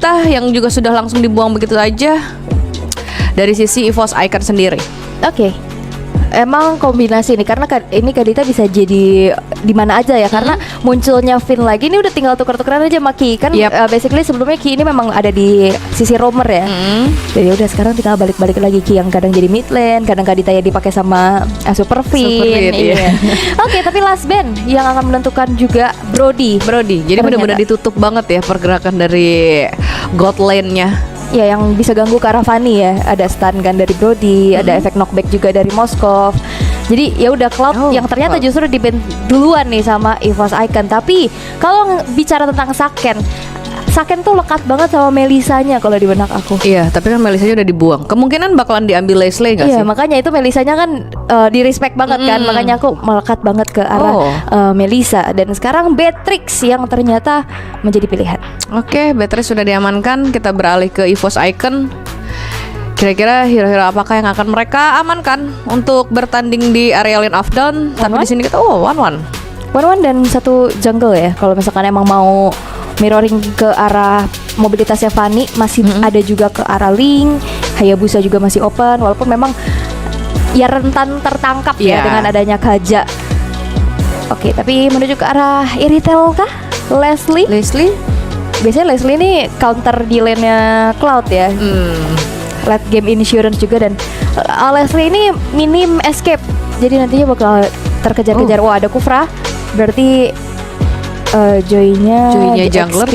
Kadita yang juga sudah langsung dibuang begitu aja. Dari sisi EVOS Icon sendiri. Oke. Emang kombinasi nih karena ini Kadita bisa jadi di mana aja ya karena munculnya Finn lagi ini udah tinggal tuker-tukeran aja sama Ki kan. Basically sebelumnya Ki ini memang ada di sisi roamer ya. Jadi udah sekarang tinggal balik-balik lagi Ki yang kadang jadi mid lane, kadang Kadita ya dipakai sama Super Finn. Iya. Oke, tapi last band yang akan menentukan juga Brody. Jadi benar-benar ditutup banget ya pergerakan dari God lane-nya. Ya yang bisa ganggu ke arah Fanny ya. Ada stun gun dari Brody, ada efek knockback juga dari Moskov. Jadi ya udah Cloud yang ternyata justru di ban duluan nih sama EVOS Icon. Tapi kalau bicara tentang Saken tuh lekat banget sama Melisanya kalau di benak aku. Iya, tapi kan Melisanya udah dibuang. Kemungkinan bakalan diambil Leslie nggak sih? Iya, makanya itu Melisanya kan di respect banget kan. Makanya aku melekat banget ke arah Melisa. Dan sekarang Beatrix yang ternyata menjadi pilihan. Oke, Beatrix sudah diamankan. Kita beralih ke EVOS Icon. Kira-kira hero-hero apakah yang akan mereka amankan untuk bertanding di area Lane of Dawn? Tapi di sini kita 1-1 dan satu jungle ya. Kalau misalkan emang mau mirroring ke arah mobilitasnya Fanny, masih ada juga ke arah Link. Hayabusa juga masih open walaupun memang ya rentan tertangkap ya dengan adanya Kaja. Oke, tapi menuju ke arah Iritel kah? Leslie? Biasanya Leslie ini counter di lane-nya Cloud ya. Late game insurance juga dan Leslie ini minim escape. Jadi nantinya bakal terkejar-kejar. Wah, ada Kufra. Berarti Joy-nya jungler.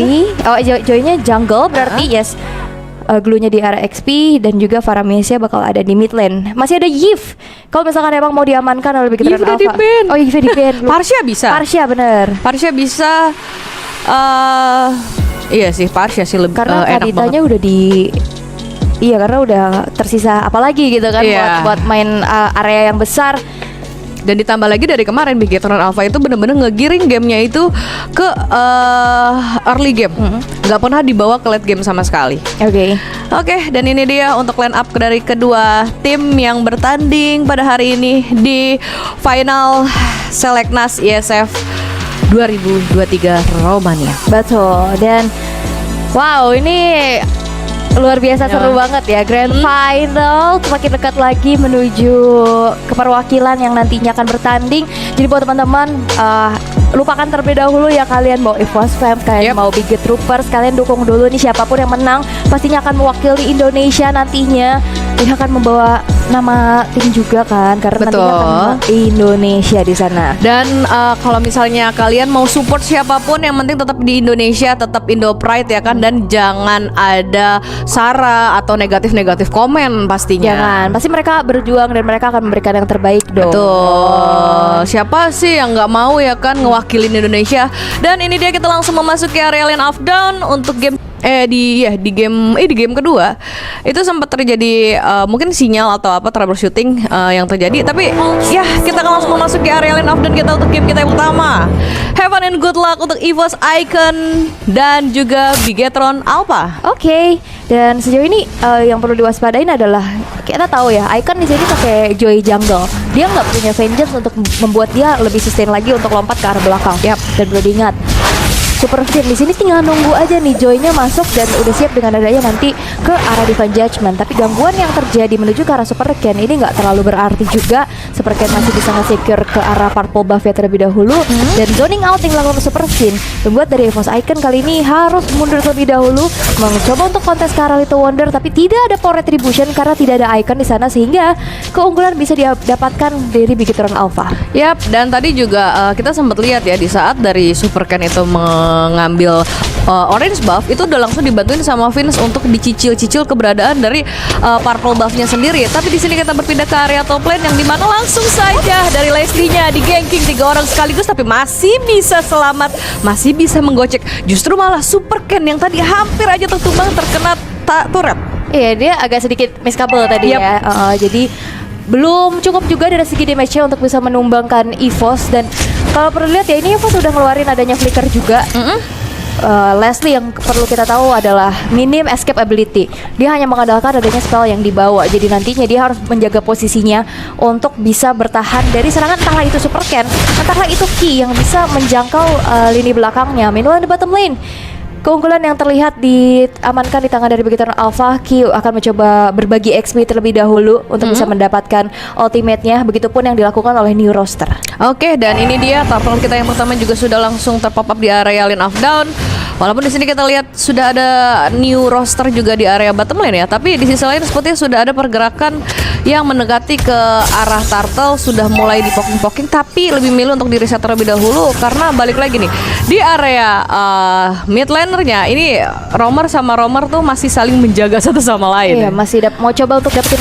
Joy-nya jungle berarti yes. Glue-nya di area XP dan juga Faramesia bakal ada di mid lane. Masih ada Yves. Kalau misalkan emang mau diamankan oleh Big Alpha. Yves di ban. Parsia bisa. Bener. Parsia bisa. Iya sih, Parsia sih lebih karena enak Kaditanya banget. udah Iya, karena udah tersisa apalagi gitu kan buat main area yang besar. Dan ditambah lagi dari kemarin Bigetron Alpha itu bener-bener ngegiring gamenya itu ke early game, nggak pernah dibawa ke late game sama sekali. Oke, dan ini dia untuk line up dari kedua tim yang bertanding pada hari ini di final Seleknas ISF 2023 Romania. Betul, dan wow ini luar biasa seru banget ya. Grand Final semakin dekat lagi menuju ke perwakilan yang nantinya akan bertanding. Jadi buat teman-teman lupakan terlebih dahulu ya kalian mau EVOS fans, kalian mau Big Troopers, kalian dukung dulu nih siapapun yang menang pastinya akan mewakili Indonesia nantinya. Dia akan membawa nama tim juga kan karena nantinya akan Indonesia di sana. Dan kalau misalnya kalian mau support siapapun yang penting tetap di Indonesia, tetap Indo Pride ya kan, dan jangan ada sara atau negatif komen pastinya. Jangan, pasti mereka berjuang dan mereka akan memberikan yang terbaik dong. Betul. Siapa sih yang nggak mau ya kan ngewakilin Indonesia? Dan ini dia kita langsung memasuki area Lane of Dawn untuk game di game kedua itu sempat terjadi mungkin sinyal atau apa troubleshooting yang terjadi, tapi ya kita akan langsung memasuki area Lane of Dawn kita untuk game kita yang pertama. Have fun and good luck untuk EVOS Icon dan juga Bigetron Alpha. Oke, dan sejauh ini yang perlu diwaspadain adalah kita tahu ya Icon di sini pakai Joy jungle. Dia nggak punya vengeance untuk membuat dia lebih sustain lagi untuk lompat ke arah belakang. Dan perlu diingat Super Finn di sini tinggal nunggu aja nih Joy-nya masuk dan udah siap dengan adanya nanti ke arah Divine Judgment. Tapi gangguan yang terjadi menuju ke arah Super Ken ini nggak terlalu berarti juga. Super Ken masih bisa nge-secure ke arah Purple buff ya terlebih dahulu. Dan zoning out yang dilakukan Super Finn membuat dari EVOS Icon kali ini harus mundur terlebih dahulu, mencoba untuk kontes ke arah Little Wonder, tapi tidak ada power retribution karena tidak ada Icon di sana sehingga keunggulan bisa didapatkan dari Bigetron Alpha. Dan tadi juga kita sempat lihat ya di saat dari Super Ken itu mengambil orange buff itu udah langsung dibantuin sama Vince untuk dicicil-cicil keberadaan dari purple buffnya sendiri. Tapi di sini kita berpindah ke area top lane yang dimana langsung saja dari Leslie-nya di ganking 3 orang sekaligus, tapi masih bisa selamat, masih bisa menggocek. Justru malah Super Ken yang tadi hampir aja tertumbang terkena turret. Iya, dia agak sedikit miskabel tadi ya. Jadi belum cukup juga dari segi damage-nya untuk bisa menumbangkan EVOS. Dan kalau perlu lihat ya ini EVOS udah ngeluarin adanya flicker juga. Leslie yang perlu kita tahu adalah minim escape ability. Dia hanya mengandalkan adanya spell yang dibawa. Jadi nantinya dia harus menjaga posisinya untuk bisa bertahan dari serangan, entahlah itu Super Ken, entahlah itu Ki yang bisa menjangkau lini belakangnya. Meanwhile di bottom lane keunggulan yang terlihat diamankan di tangan dari Bigetron Alpha. Q akan mencoba berbagi XP terlebih dahulu untuk bisa mendapatkan ultimate-nya. Begitupun yang dilakukan oleh New Roster. Oke, dan ini dia turtle kita yang pertama juga sudah langsung terpop up di area lane of down. Walaupun di sini kita lihat sudah ada New Roster juga di area bottom lane ya, tapi di sisi lain sepertinya sudah ada pergerakan yang mendekati ke arah turtle, sudah mulai dipoking-poking, tapi lebih milih untuk di reset terlebih dahulu karena balik lagi nih di area mid lanernya ini Roamer sama Roamer tuh masih saling menjaga satu sama lain. Iya, masih mau coba untuk dapetin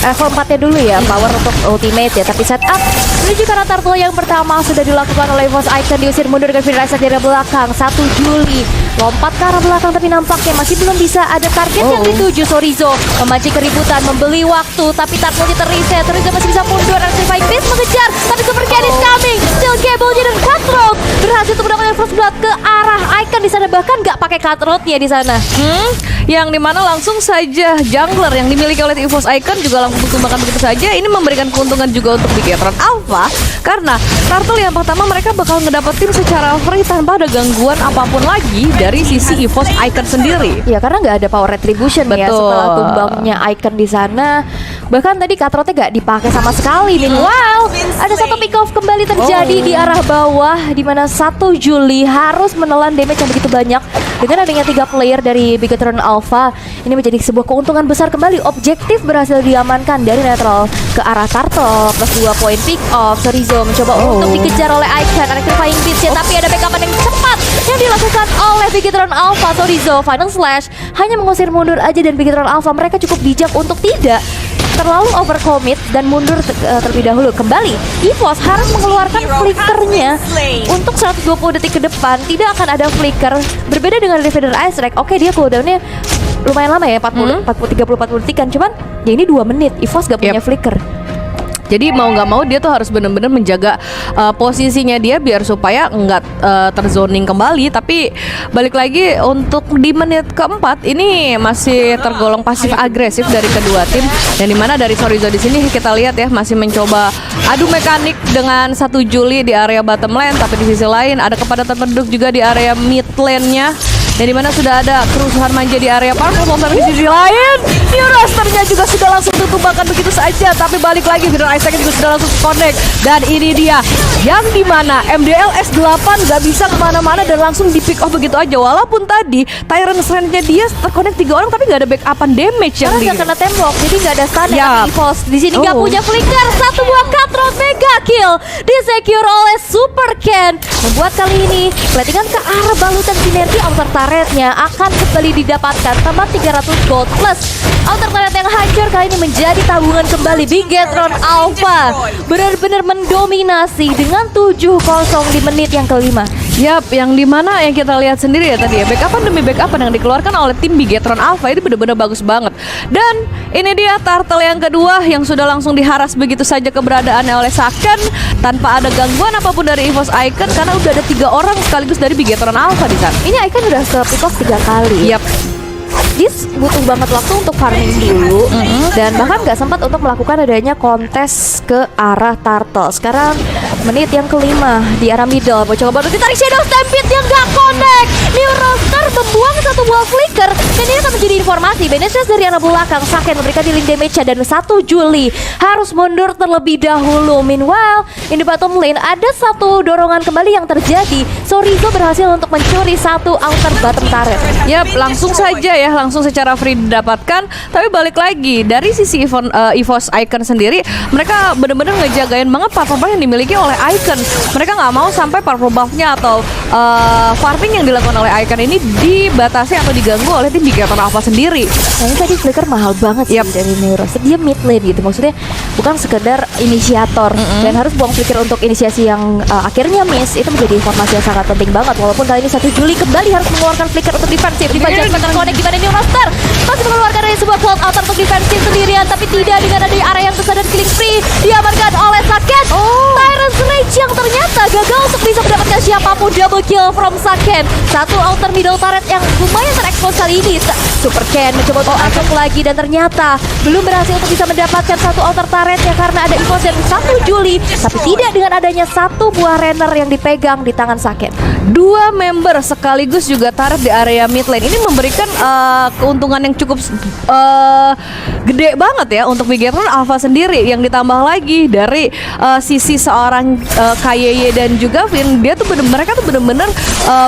level 4-nya dulu ya, power untuk ultimate ya. Tapi setup menuju ke arah turtle yang pertama sudah dilakukan oleh EVOS Icon, diusir mundur dengan free reset dari belakang. 1 Juli lompat ke arah belakang tapi nampaknya masih belum bisa ada target yang dituju. Sorizo memancing keributan, membeli waktu, tapi turtle-nya terreset. Sorizo masih bisa mundur, Artifying Beast mengejar, tapi Super Cat is coming. Still Gable-nya dan Cutthroat berhasil untuk mendapatkan first blood ke arah Icon di sana, bahkan nggak pakai Cutthroat-nya di sana. Yang dimana langsung saja jungler yang dimiliki oleh EVOS Icon juga langsung ditumbangkan begitu saja. Ini memberikan keuntungan juga untuk Bigetron Alpha karena turtle yang pertama mereka bakal ngedapetin secara free tanpa ada gangguan apapun lagi dari sisi EVOS Icon sendiri. Ya karena nggak ada power retribution ya setelah tumbangnya Icon di sana. Bahkan tadi Cutthroat-nya nggak dipakai sama sekali. Wow, ada satu pick off kembali terjadi di arah bawah, di mana 1 Juli harus menelan damage yang begitu banyak. Dengan adanya 3 player dari Bigetron Alpha, ini menjadi sebuah keuntungan besar kembali. Objektif berhasil diamankan dari netral ke arah turtle, plus 2 poin pick off. Sorizo mencoba untuk dikejar oleh Icon, Electrifying Beast ya, tapi ada backupan yang cepat yang dilakukan oleh Bigetron Alpha. Sorizo Final Slash hanya mengusir mundur aja, dan Bigetron Alpha mereka cukup bijak untuk tidak terlalu overcommit dan mundur terlebih dahulu. Kembali EVOS harus mengeluarkan flickernya untuk 120 detik ke depan. Tidak akan ada flicker. Berbeda dengan Defender Ice Strike. Oke, dia cooldownnya lumayan lama ya, 40 detik kan. Cuman ya ini 2 menit. EVOS gak punya flicker. Jadi mau nggak mau dia tuh harus benar-benar menjaga posisinya dia biar supaya nggak terzoning kembali. Tapi balik lagi untuk di menit keempat ini masih tergolong pasif agresif dari kedua tim. Dan dimana dari Sorizo di sini kita lihat ya masih mencoba adu mekanik dengan 1 Juli di area bottom lane. Tapi di sisi lain ada kepadatan penduduk juga di area mid lane-nya. Dan dimana sudah ada kerusuhan manja di area Purple Bomb. Tapi di sisi lain New Roster-nya juga sudah langsung ditumbangkan begitu saja. Tapi balik lagi Hidden Isaac juga sudah langsung connect. Dan ini dia yang dimana MDL S8 gak bisa kemana-mana dan langsung di pick off begitu aja. Walaupun tadi Tyrant Strand-nya dia terconnect 3 orang, tapi gak ada backupan damage yang Karena gak kena tembok, jadi gak ada stun. EVOS di sini gak punya flicker. 1 buah Cutthroat mega kill disecure oleh Super Ken, membuat kali ini platingan ke arah balutan sinergi. Outer turret-nya akan kembali didapatkan tambah 300 gold plus outer turret yang hancur kali ini menjadi tabungan kembali. Bigetron Alpha benar-benar mendominasi dengan 7-0 di menit yang kelima. Yap, yang dimana yang kita lihat sendiri ya tadi ya, backupan demi backupan yang dikeluarkan oleh tim Bigetron Alpha itu benar-benar bagus banget. Dan ini dia turtle yang kedua yang sudah langsung diharas begitu saja keberadaannya oleh Saken tanpa ada gangguan apapun dari EVOS Icon karena udah ada 3 orang sekaligus dari Bigetron Alpha di sana. Ini Icon udah ke pick off 3 kali. Yap. Dia butuh banget waktu untuk farming dulu, dan bahkan nggak sempat untuk melakukan adanya kontes ke arah turtle. Sekarang menit yang kelima di arah middle, mau coba bantu ditarik Shadow Stampede yang nggak connect. New Roster membuang 1 buah flicker, dan ini akan menjadi informasi Benesres dari arah belakang. Saken memberikan healing damage dan 1 Juli harus mundur terlebih dahulu. Meanwhile in the bottom lane ada satu dorongan kembali yang terjadi. Sorizo berhasil untuk mencuri 1 outer bottom turret. Yap, langsung saja ya, langsung secara free didapatkan. Tapi balik lagi dari sisi EVOS Icon sendiri, mereka benar-benar ngejagain banget power yang dimiliki oleh Icon. Mereka nggak mau sampai power buff-nya atau farming yang dilakukan oleh Icon ini dibatasi atau diganggu oleh tim Bigetron Alpha sendiri. Nah ini tadi flicker mahal banget sih dari New Roster. Dia mid lane gitu, maksudnya bukan sekedar inisiator dan harus buang flicker untuk inisiasi yang akhirnya miss. Itu menjadi informasi yang sangat penting banget. Walaupun kali ini 1 Juli kembali harus mengeluarkan flicker untuk defensif. Di bagian connect di mana New Roster masih mengeluarkan dari sebuah cloud outer untuk defensif sendirian, tapi tidak dengan ada di area yang besar dan killing free diamankan oleh Saken. Tyrant Rage yang ternyata gagal untuk bisa mendapatkan siapapun. Double kill from Saken. Satu outer middle turret yang lumayan terekspos kali ini. Super Ken mencoba untuk masuk lagi dan ternyata belum berhasil untuk bisa mendapatkan satu outer turretnya karena ada info dari 1 Juli, tapi tidak dengan adanya satu buah Renner yang dipegang di tangan Saken. 2 member sekaligus juga turret di area mid lane. Ini memberikan keuntungan yang cukup gede banget ya untuk Bigetron Alpha sendiri. Yang ditambah lagi dari sisi seorang KYY dan juga Vin, mereka tuh bener-bener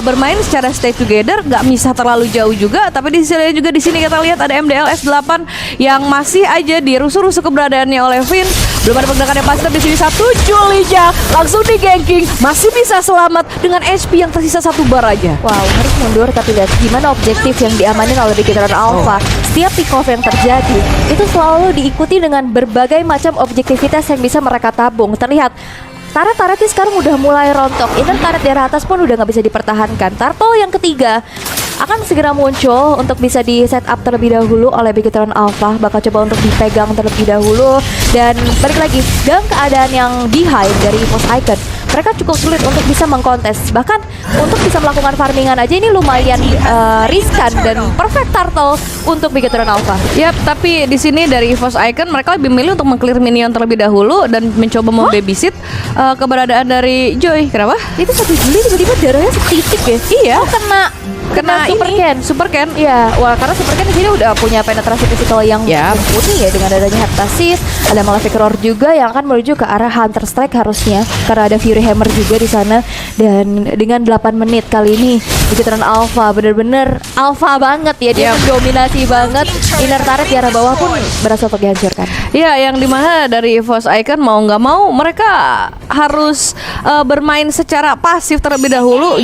bermain secara stay together, nggak misah terlalu jauh juga. Tapi di sisi lain juga di sini kita lihat ada MDLS 8 yang masih aja dirusuh-rusuh keberadaannya oleh Vin. Belum ada pergerakan yang pasti di sini. 1 Julinya langsung di ganking, masih bisa selamat dengan HP yang tersisa 1 bar aja. Wow, harus mundur tapi lihat gimana objektif yang diamanin oleh Bigetron Alpha. Setiap pick off yang terjadi itu selalu diikuti dengan berbagai macam objektivitas yang bisa mereka tabung. Terlihat turret-turretnya sekarang udah mulai rontok. Inner turret di atas pun udah nggak bisa dipertahankan. Turtle yang ketiga akan segera muncul untuk bisa di setup terlebih dahulu oleh Bigetron Alpha. Bakal coba untuk dipegang terlebih dahulu. Dan balik lagi, dalam keadaan yang behind dari EVOS Icon, mereka cukup sulit untuk bisa mengkontes. Bahkan untuk bisa melakukan farmingan aja ini lumayan riskan dan perfect turtle untuk Bigetron Alpha. Yap, tapi di sini dari EVOS Icon mereka lebih memilih untuk meng-clear minion terlebih dahulu dan mencoba membabysit keberadaan dari Joy. Kenapa? Itu 1 Juli tiba-tiba darahnya setitik ya? Iya. Oh, kena Super Ken. Iya, wah karena Super Ken di sini udah punya penetrasi fisikal yang mumpuni ya dengan adanya Heptasis, ada Malefic Roar juga yang akan menuju ke arah Hunter Strike harusnya karena ada Fury Hammer juga di sana. Dan dengan 8 menit kali ini Bigetron Alpha bener-bener alpha banget ya, dia mendominasi banget. Inner turret di arah bawah pun berhasil untuk dihancurkan. Iya, yang dimana dari EVOS Icon mau nggak mau mereka harus bermain secara pasif terlebih dahulu,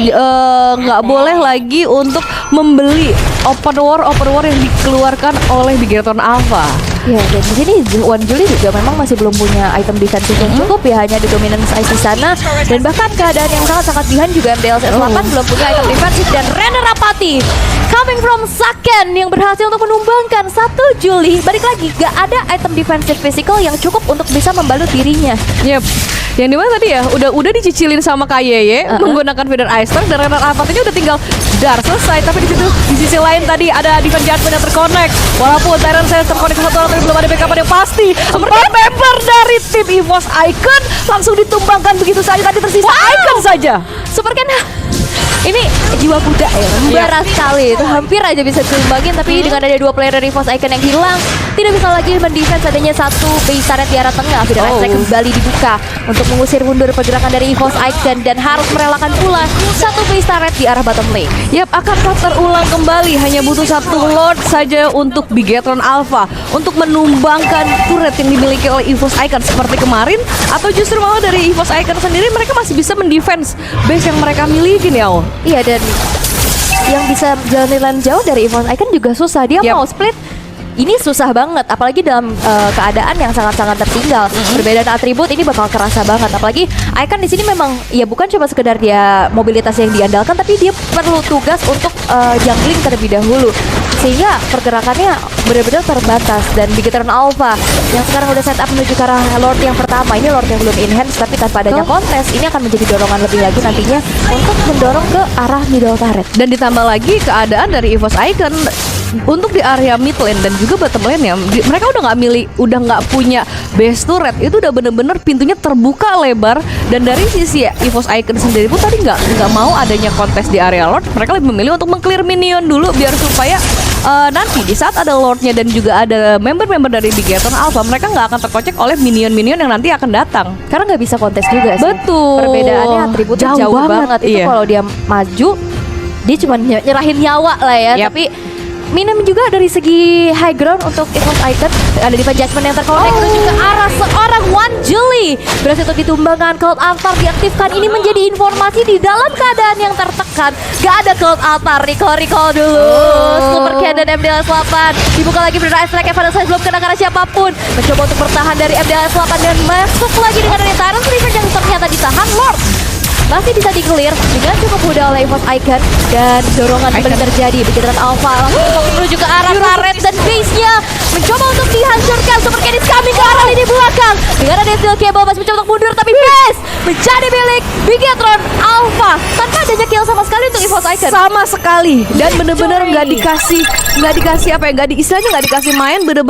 nggak boleh lagi untuk membeli open war yang dikeluarkan oleh Bigetron Alpha. Ya, dan di sini 1 Juli juga memang masih belum punya item defensif yang cukup ya, hanya di dominance ice di sana. Dan bahkan keadaan yang sangat-sangat behind juga MDLS 8 belum punya item defensif. Dan Renner Apathy coming from Saken yang berhasil untuk menumbangkan 1 Juli. Balik lagi, gak ada item defensif physical yang cukup untuk bisa membalut dirinya. Yep. Yang dimana tadi ya udah dicicilin sama KYY menggunakan Feather Ice Strike dan Renner Apathy-nya udah tinggal dar selesai. Tapi di sisi lain tadi ada Defense Judgment yang terconnect. Walaupun Tyrant Sense terconnect satu orang, tapi belum ada backup yang pasti. 4 member dari tim EVOS Icon langsung ditumbangkan begitu saja. Tadi tersisa Icon saja. Super Ken ini jiwa kuda ya, membara sekali. Itu hampir aja bisa ditumbangin, tapi dengan ada 2 player dari EVOS Icon yang hilang, tidak bisa lagi mendefense adanya satu base turret di arah tengah. Feather Ice Strike kembali dibuka untuk mengusir mundur pergerakan dari EVOS Icon dan harus merelakan pula satu base turret di arah bottom lane. Yap, akankah terulang kembali? Hanya butuh 1 Lord saja untuk Bigetron Alpha untuk menumbangkan turret yang dimiliki oleh EVOS Icon seperti kemarin, atau justru malah dari EVOS Icon sendiri mereka masih bisa mendefense base yang mereka miliki nih, Al? Iya, dan yang bisa jalan jauh dari EVOS Icon juga susah. Dia mau split ini susah banget, apalagi dalam keadaan yang sangat-sangat tertinggal. Perbedaan atribut ini bakal kerasa banget, apalagi Icon di sini memang ya bukan cuma sekedar dia mobilitas yang diandalkan, tapi dia perlu tugas untuk jungling terlebih dahulu, sehingga pergerakannya benar-benar terbatas. Dan Bigetron Alpha yang sekarang udah setup menuju ke arah Lord yang pertama, ini Lord yang belum enhance, tapi tanpa adanya kontes ini akan menjadi dorongan lebih lagi nantinya untuk mendorong ke arah middle turret. Dan ditambah lagi keadaan dari EVOS Icon untuk di area mid lane dan juga bottom lane ya, mereka udah nggak punya base turret. Itu udah bener-bener pintunya terbuka lebar. Dan dari sisi EVOS Icon sendiri pun tadi nggak mau adanya kontes di area Lord. Mereka lebih memilih untuk meng-clear minion dulu biar supaya nanti di saat ada Lordnya dan juga ada member-member dari Bigetron Alpha, mereka nggak akan terkocek oleh minion-minion yang nanti akan datang. Karena nggak bisa kontes juga sih. Betul. Perbedaannya atributnya jauh banget. Itu kalau dia maju, dia cuma nyerahin nyawa lah ya. Tapi minim juga dari segi high ground untuk EVOS Icon. Ada Defense Judgment yang terkonek menuju ke arah seorang 1 Juli. Berhasil untuk ditumbangkan, Cloud Altar diaktifkan. Ini menjadi informasi di dalam keadaan yang tertekan. Gak ada Cloud Altar, recall dulu. Super Ken dan MDLS 8 dibuka lagi. Feather Ice Strike pada saya belum kena karena siapapun. Mencoba untuk bertahan dari MDLS 8 dan masuk lagi dengan adanya Tyrant Revenge yang ternyata ditahan. Lord masih bisa di-clear dengan cukup mudah oleh EVOS Icon. Dan dorongan kembali terjadi. Bigetron Alpha langsung menuju ke arah turret dan base-nya mencoba untuk dihancurkan. Super Ken is coming ke arah lini belakang dengan ada steel cable, masih mencoba untuk mundur, tapi base menjadi milik Bigetron Alpha tanpa adanya kill sama sekali untuk EVOS Icon. Sama sekali. Dan bener-bener Coy. nggak dikasih apa ya, istilahnya nggak dikasih main, bener-bener